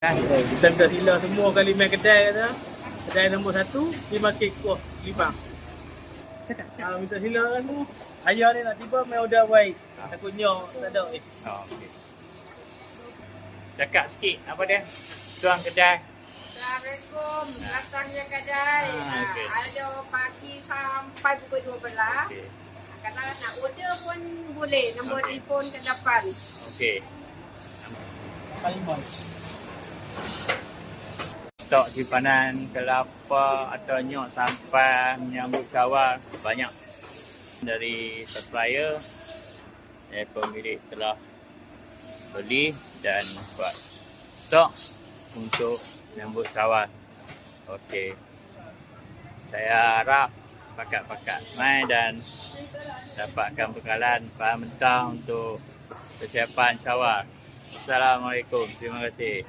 Kita dah sila semua kali main kedai kata. Kedai nombor 1, dia makin kuah limang. Minta sila kan tu. Ayah ni nak tiba main order baik. Takutnya tak ada. Okey. Cakap sikit apa dia? Tuang kedai. Assalamualaikum. Datangnya kedai. Okey. Ada pagi sampai pukul 12. Okey. Kalau nak order pun boleh. Nombor telefon ke depan. Okey. Limang. Stok simpanan kelapa atau nyok sampai menyambut kawal banyak dari supplier. Pemilik telah beli dan buat stok untuk menyambut kawal. Okey. Saya harap pakat-pakat mai dan dapatkan bekalan bahan mentah untuk persiapan kawal. Assalamualaikum. Terima kasih.